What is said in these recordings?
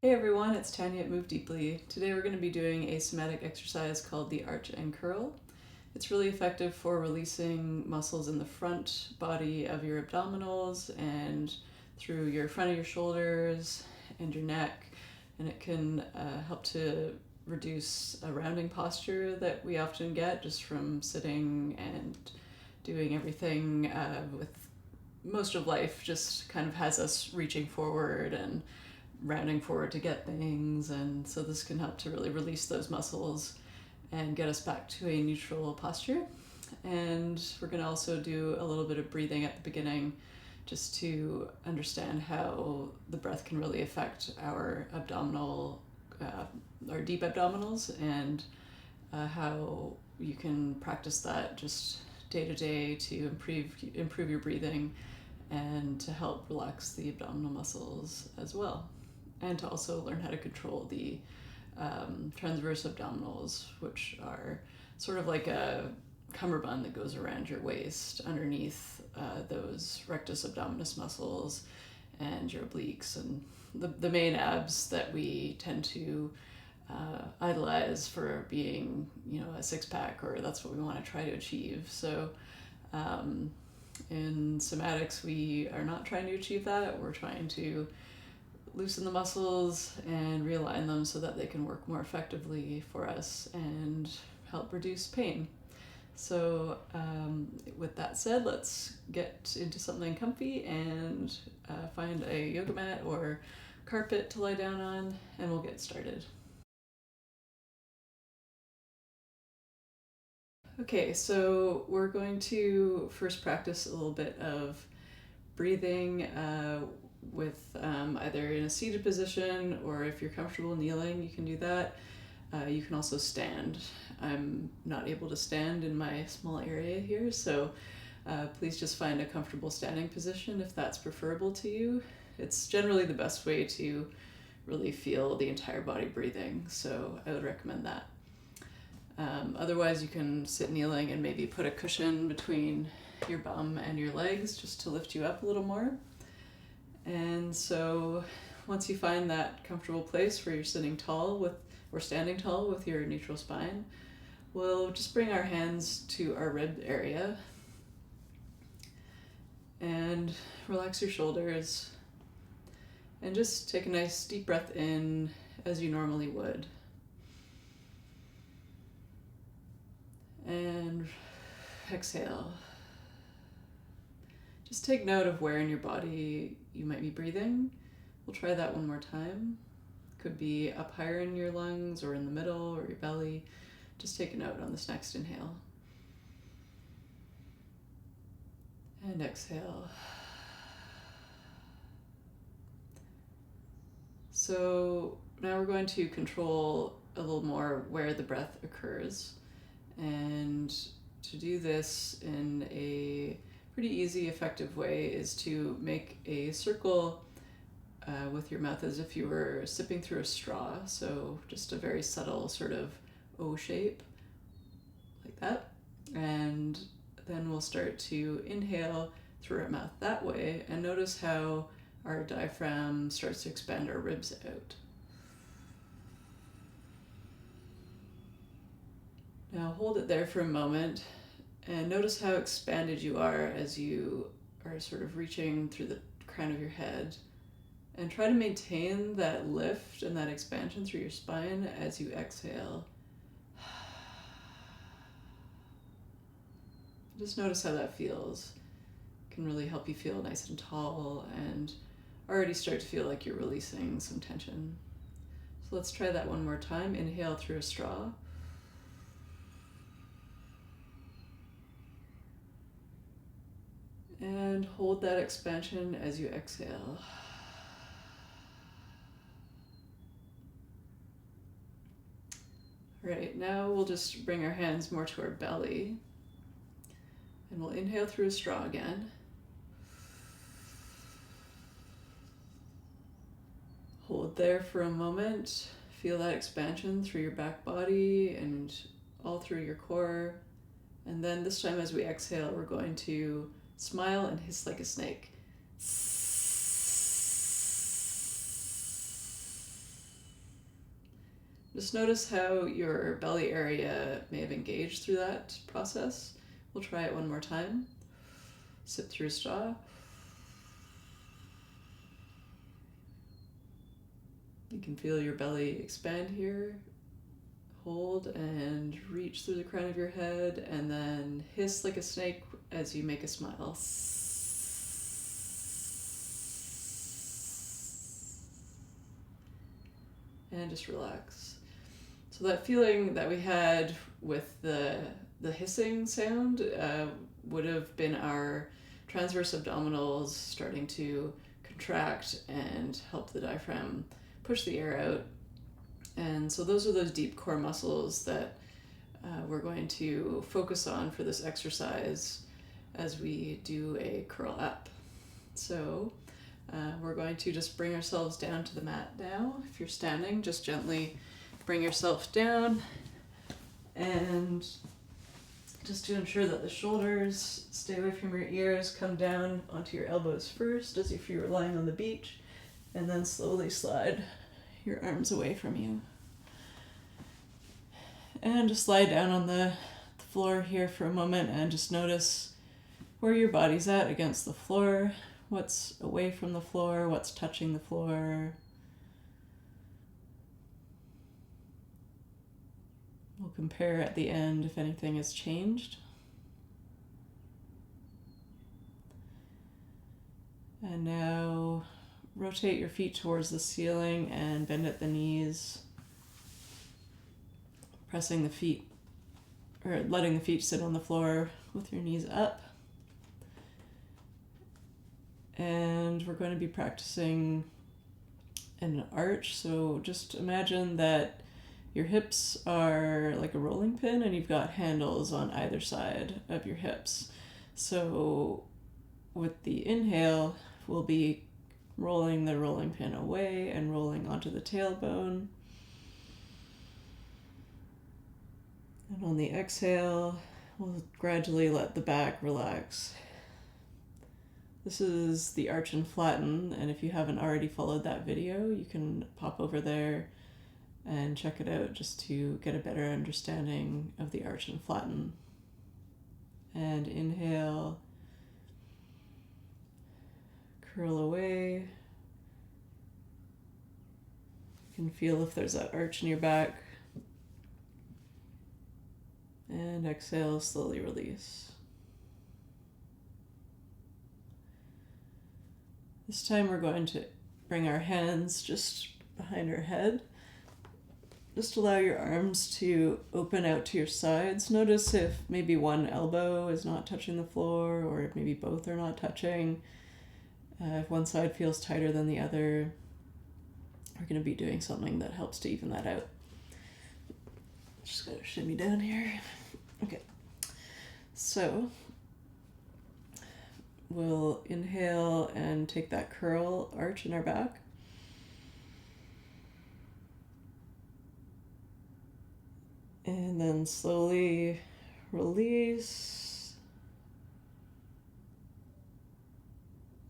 Hey everyone, it's Tanya at Move Deeply. Today we're going to be doing a somatic exercise called the arch and curl. It's really effective for releasing muscles in the front body of your abdominals and through your front of your shoulders and your neck, and it can help to reduce a rounding posture that we often get just from sitting and doing everything with most of life just kind of has us reaching forward and rounding forward to get things, and so this can help to really release those muscles and get us back to a neutral posture. And we're going to also do a little bit of breathing at the beginning just to understand how the breath can really affect our abdominal, our deep abdominals, and how you can practice that just day to day to improve your breathing and to help relax the abdominal muscles as well, and to also learn how to control the transverse abdominals, which are sort of like a cummerbund that goes around your waist underneath those rectus abdominis muscles and your obliques and the main abs that we tend to idolize for being, a six-pack, or that's what we want to try to achieve. So in somatics, we are not trying to achieve that. We're trying to loosen the muscles and realign them so that they can work more effectively for us and help reduce pain. So with that said, let's get into something comfy and find a yoga mat or carpet to lie down on, and we'll get started. Okay, so we're going to first practice a little bit of breathing with either in a seated position, or if you're comfortable kneeling, you can do that. You can also stand. I'm not able to stand in my small area here, so please just find a comfortable standing position if that's preferable to you. It's generally the best way to really feel the entire body breathing, so I would recommend that. Otherwise, you can sit kneeling and maybe put a cushion between your bum and your legs just to lift you up a little more. And so once you find that comfortable place where you're sitting tall or standing tall with your neutral spine, we'll just bring our hands to our rib area and relax your shoulders, and just take a nice deep breath in as you normally would. And exhale. Just take note of where in your body you might be breathing. We'll try that one more time. Could be up higher in your lungs or in the middle or your belly. Just take a note on this next inhale. And exhale. So now we're going to control a little more where the breath occurs. And to do this in a pretty easy, effective way is to make a circle with your mouth as if you were sipping through a straw. So just a very subtle sort of O shape, like that. And then we'll start to inhale through our mouth that way, and notice how our diaphragm starts to expand our ribs out. Now hold it there for a moment and notice how expanded you are as you are sort of reaching through the crown of your head, and try to maintain that lift and that expansion through your spine as you exhale. Just notice how that feels. It can really help you feel nice and tall and already start to feel like you're releasing some tension. So let's try that one more time. Inhale through a straw. And hold that expansion as you exhale. All right, now we'll just bring our hands more to our belly. And we'll inhale through a straw again. Hold there for a moment. Feel that expansion through your back body and all through your core. And then this time as we exhale, we're going to smile and hiss like a snake. Just notice how your belly area may have engaged through that process. We'll try it one more time. Sip through straw. You can feel your belly expand here. Hold and reach through the crown of your head, and then hiss like a snake as you make a smile. And just relax. So that feeling that we had with the hissing sound would have been our transverse abdominals starting to contract and help the diaphragm push the air out. And so those are those deep core muscles that we're going to focus on for this exercise as we do a curl up. So we're going to just bring ourselves down to the mat now. If you're standing, just gently bring yourself down, and just to ensure that the shoulders stay away from your ears, come down onto your elbows first as if you were lying on the beach, and then slowly slide your arms away from you. And just lie down on the floor here for a moment and just notice where your body's at against the floor, what's away from the floor, what's touching the floor. We'll compare at the end if anything has changed. And now rotate your feet towards the ceiling and bend at the knees, pressing the feet, or letting the feet sit on the floor with your knees up. And we're going to be practicing an arch. So just imagine that your hips are like a rolling pin and you've got handles on either side of your hips. So with the inhale, we'll be rolling the rolling pin away and rolling onto the tailbone. And on the exhale, we'll gradually let the back relax. This is the arch and flatten, and if you haven't already followed that video, you can pop over there and check it out just to get a better understanding of the arch and flatten. And inhale, curl away. You can feel if there's that arch in your back. And exhale, slowly release. This time we're going to bring our hands just behind our head. Just allow your arms to open out to your sides. Notice if maybe one elbow is not touching the floor, or if maybe both are not touching. If one side feels tighter than the other, we're going to be doing something that helps to even that out. Just gotta shimmy down here. Okay. So we'll inhale and take that curl arch in our back. And then slowly release.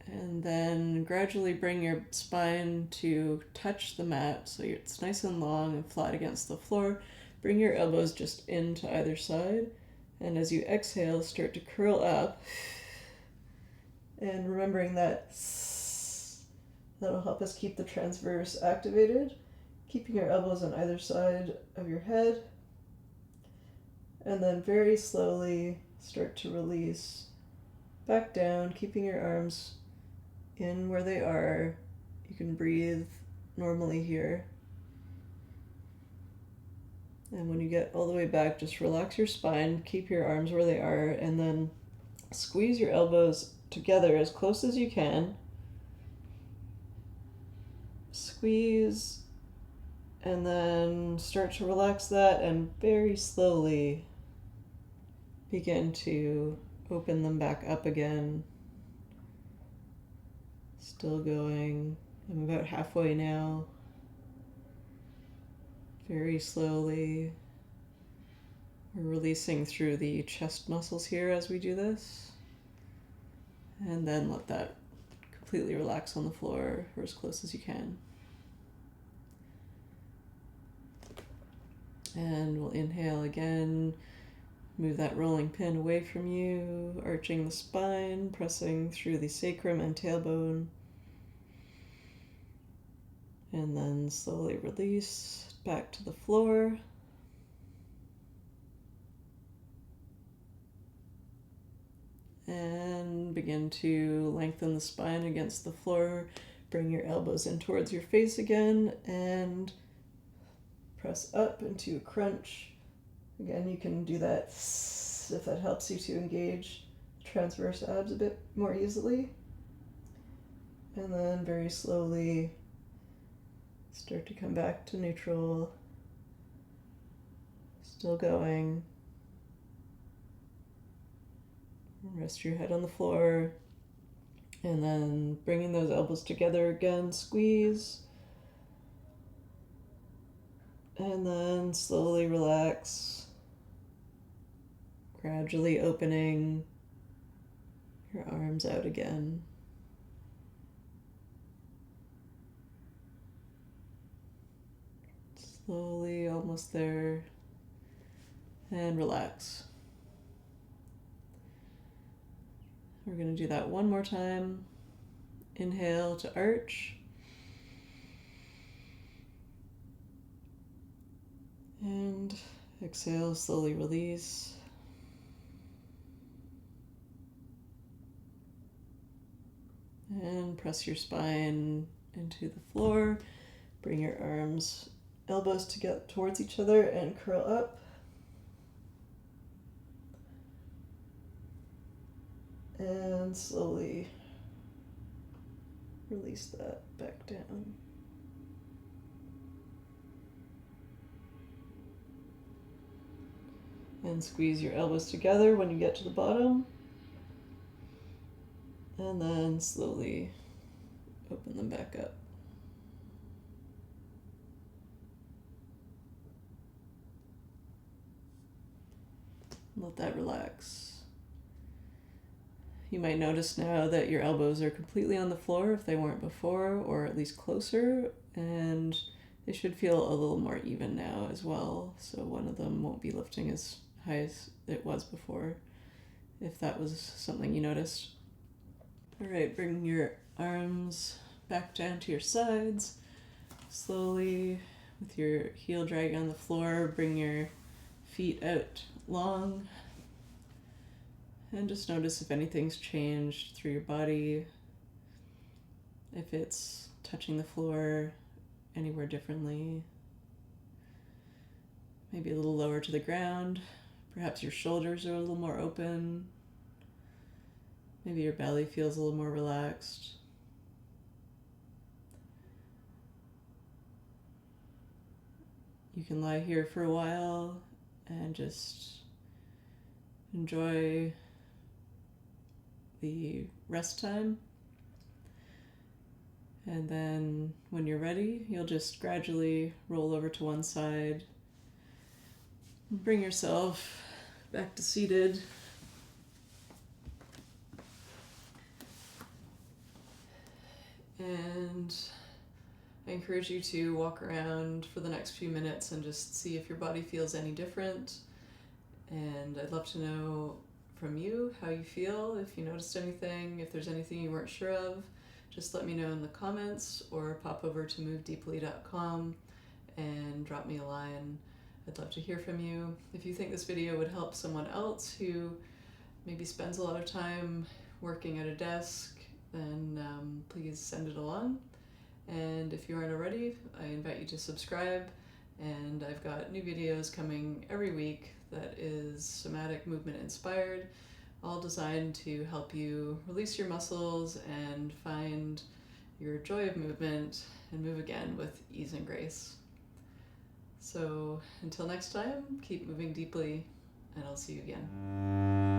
And then gradually bring your spine to touch the mat so it's nice and long and flat against the floor. Bring your elbows just into either side. And as you exhale, start to curl up. And remembering that that'll help us keep the transverse activated. Keeping your elbows on either side of your head. And then very slowly start to release back down, keeping your arms in where they are. You can breathe normally here. And when you get all the way back, just relax your spine, keep your arms where they are, and then squeeze your elbows together as close as you can. Squeeze, and then start to relax that, and very slowly begin to open them back up again. Still going. I'm about halfway now. Very slowly. We're releasing through the chest muscles here as we do this. And then let that completely relax on the floor or as close as you can. And we'll inhale again. Move that rolling pin away from you, arching the spine, pressing through the sacrum and tailbone. And then slowly release back to the floor. And begin to lengthen the spine against the floor. Bring your elbows in towards your face again and press up into a crunch. Again, you can do that if that helps you to engage the transverse abs a bit more easily. And then very slowly start to come back to neutral. Still going. Rest your head on the floor. And then bringing those elbows together again, squeeze. And then slowly relax. Gradually opening your arms out again. Slowly, almost there. And relax. We're going to do that one more time. Inhale to arch. And exhale, slowly release. And press your spine into the floor. Bring your arms, elbows to get towards each other and curl up. And slowly release that back down. And squeeze your elbows together when you get to the bottom. And then slowly open them back up. Let that relax. You might notice now that your elbows are completely on the floor if they weren't before, or at least closer, and they should feel a little more even now as well. So one of them won't be lifting as high as it was before, if that was something you noticed. All right, bring your arms back down to your sides. Slowly, with your heel dragging on the floor, bring your feet out long. And just notice if anything's changed through your body, if it's touching the floor anywhere differently. Maybe a little lower to the ground. Perhaps your shoulders are a little more open. Maybe your belly feels a little more relaxed. You can lie here for a while and just enjoy the rest time. And then when you're ready, you'll just gradually roll over to one side. Bring yourself back to seated. And I encourage you to walk around for the next few minutes and just see if your body feels any different. And I'd love to know from you how you feel, if you noticed anything, if there's anything you weren't sure of. Just let me know in the comments or pop over to movedeeply.com and drop me a line. I'd love to hear from you. If you think this video would help someone else who maybe spends a lot of time working at a desk, then please send it along. And if you aren't already, I invite you to subscribe. And I've got new videos coming every week that is somatic movement inspired, all designed to help you release your muscles and find your joy of movement and move again with ease and grace. So until next time, keep moving deeply, and I'll see you again.